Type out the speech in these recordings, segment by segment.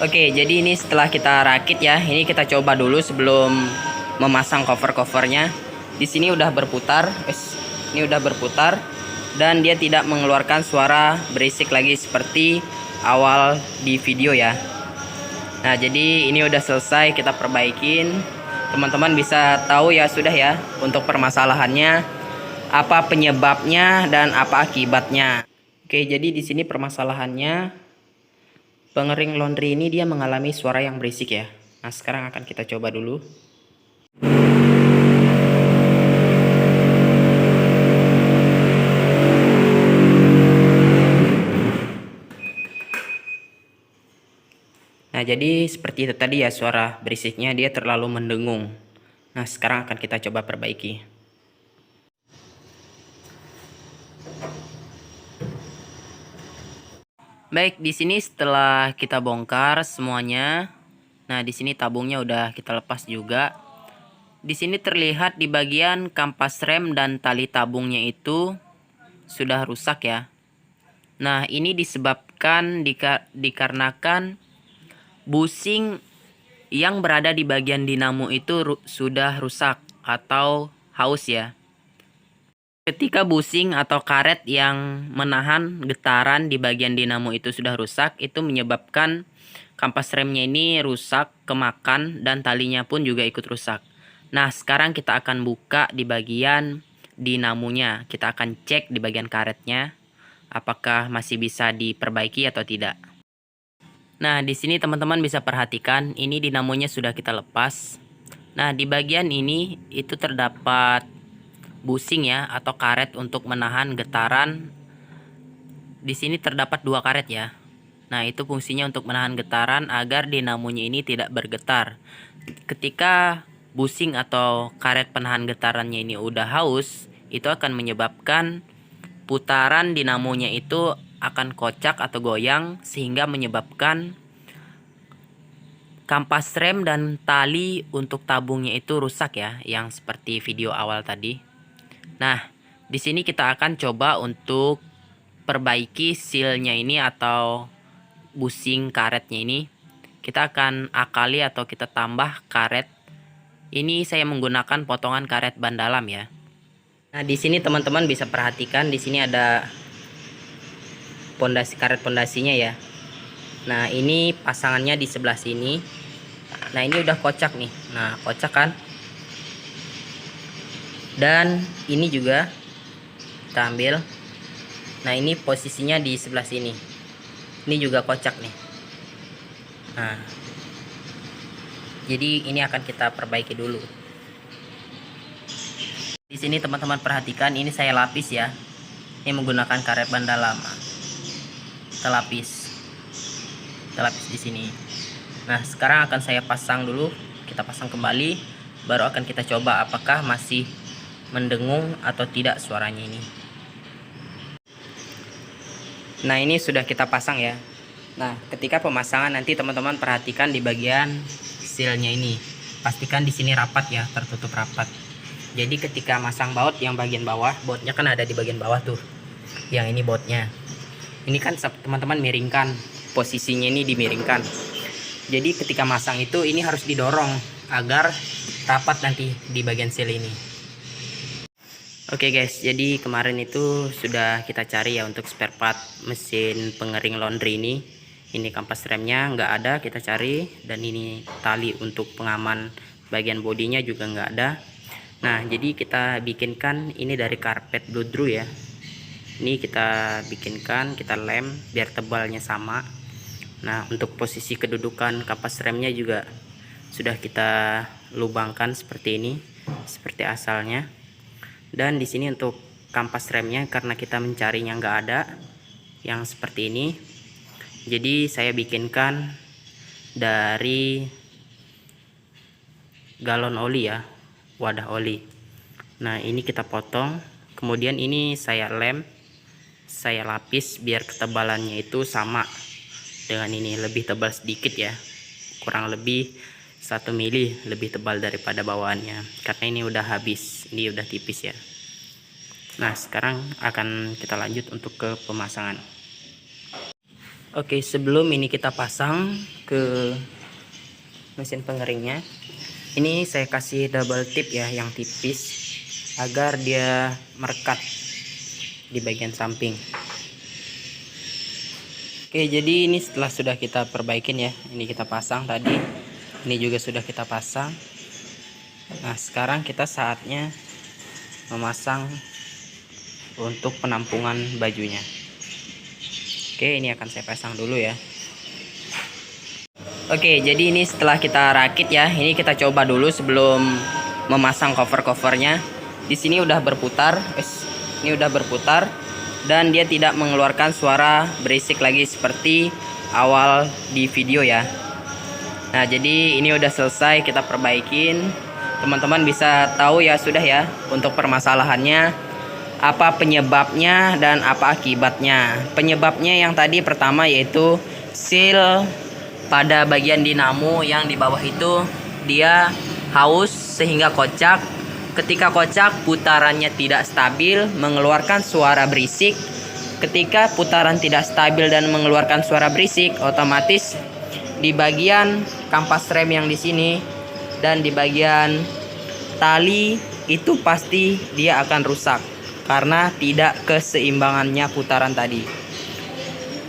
Oke, jadi ini setelah kita rakit ya, ini kita coba dulu sebelum memasang cover-covernya. Di sini udah berputar, ini udah berputar dan dia tidak mengeluarkan suara berisik lagi seperti awal di video ya. Nah, jadi ini udah selesai kita perbaikin. Teman-teman bisa tahu ya sudah ya untuk permasalahannya, apa penyebabnya dan apa akibatnya. Oke, jadi di sini permasalahannya pengering laundry ini dia mengalami suara yang berisik ya. Nah, sekarang akan kita coba dulu. Nah, jadi seperti itu tadi ya suara berisiknya, dia terlalu mendengung. Nah, sekarang akan kita coba perbaiki. Baik, di sini setelah kita bongkar semuanya. Nah, di sini tabungnya udah kita lepas juga. Di sini terlihat di bagian kampas rem dan tali tabungnya itu sudah rusak ya. Nah, ini disebabkan dikarenakan busing yang berada di bagian dinamo itu sudah rusak atau haus ya. Ketika busing atau karet yang menahan getaran di bagian dinamo itu sudah rusak, itu menyebabkan kampas remnya ini rusak, kemakan, dan talinya pun juga ikut rusak. Nah, sekarang kita akan buka di bagian dinamonya. Kita akan cek di bagian karetnya, apakah masih bisa diperbaiki atau tidak. Nah, di sini teman-teman bisa perhatikan, ini dinamonya sudah kita lepas. Nah, di bagian ini itu terdapat busing ya atau karet untuk menahan getaran. Di sini terdapat 2 karet ya. Nah, itu fungsinya untuk menahan getaran agar dinamonya ini tidak bergetar. Ketika busing atau karet penahan getarannya ini udah haus, itu akan menyebabkan putaran dinamonya itu akan kocak atau goyang sehingga menyebabkan kampas rem dan tali untuk tabungnya itu rusak ya, yang seperti video awal tadi. Nah, di sini kita akan coba untuk perbaiki sealnya ini atau busing karetnya ini. Kita akan akali atau kita tambah karet. Ini saya menggunakan potongan karet ban dalam ya. Nah, di sini teman-teman bisa perhatikan di sini ada pondasi karet pondasinya ya. Nah, ini pasangannya di sebelah sini. Nah, ini udah kocak nih. Nah, kocak kan? Dan ini juga kita ambil. Nah, ini posisinya di sebelah sini. Ini juga kocak nih. Nah, jadi ini akan kita perbaiki dulu. Di sini teman-teman perhatikan, ini saya lapis ya. Ini menggunakan karet ban dalam. Kita lapis di sini. Nah, sekarang akan saya pasang dulu. Kita pasang kembali, baru akan kita coba apakah masih mendengung atau tidak suaranya ini. Nah, ini sudah kita pasang ya. Nah, ketika pemasangan nanti teman-teman perhatikan di bagian sealnya ini. Pastikan di sini rapat ya, tertutup rapat. Jadi ketika masang baut yang bagian bawah, bautnya kan ada di bagian bawah tuh. Yang ini bautnya. Ini kan teman-teman miringkan, posisinya ini dimiringkan. Jadi ketika masang itu ini harus didorong agar rapat nanti di bagian seal ini. Oke guys, jadi kemarin itu sudah kita cari ya untuk spare part mesin pengering laundry ini. Ini kampas remnya nggak ada, kita cari. Dan ini tali untuk pengaman bagian bodinya juga nggak ada. Nah, jadi kita bikinkan ini dari karpet bludru ya. Ini kita bikinkan, kita lem biar tebalnya sama. Nah, untuk posisi kedudukan kampas remnya juga sudah kita lubangkan seperti ini, seperti asalnya. Dan di sini untuk kampas remnya karena kita mencarinya nggak ada yang seperti ini, jadi saya bikinkan dari galon oli ya, wadah oli. Nah, ini kita potong, kemudian ini saya lem, saya lapis biar ketebalannya itu sama dengan ini, lebih tebal sedikit ya, kurang lebih 1 mili lebih tebal daripada bawaannya, karena ini udah habis, ini udah tipis ya. Nah, sekarang akan kita lanjut untuk ke pemasangan. Oke, sebelum ini kita pasang, ke mesin pengeringnya. Ini saya kasih double tip ya, yang tipis, agar dia merekat di bagian samping. Oke, jadi ini setelah sudah kita perbaikin ya, ini kita pasang tadi, ini juga sudah kita pasang. Nah, sekarang kita saatnya memasang untuk penampungan bajunya. Oke, ini akan saya pasang dulu ya. Oke, jadi ini setelah kita rakit ya, ini kita coba dulu sebelum memasang cover-covernya. Di sini udah berputar, ini udah berputar, dan dia tidak mengeluarkan suara berisik lagi seperti awal di video ya. Nah, jadi ini udah selesai kita perbaikin. Teman-teman bisa tahu ya sudah ya untuk permasalahannya, apa penyebabnya dan apa akibatnya. Penyebabnya yang tadi pertama yaitu seal pada bagian dinamo yang di bawah itu dia haus sehingga kocak. Ketika kocak, putarannya tidak stabil, mengeluarkan suara berisik. Ketika putaran tidak stabil dan mengeluarkan suara berisik, otomatis di bagian kampas rem yang di sini dan di bagian tali itu pasti dia akan rusak karena tidak keseimbangannya putaran tadi.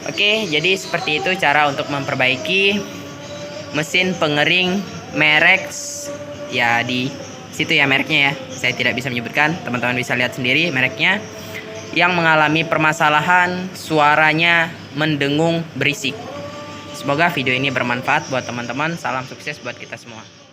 Oke, jadi seperti itu cara untuk memperbaiki mesin pengering merek ya, di situ ya mereknya ya. Saya tidak bisa menyebutkan, teman-teman bisa lihat sendiri mereknya, yang mengalami permasalahan suaranya mendengung berisik. Semoga video ini bermanfaat buat teman-teman. Salam sukses buat kita semua.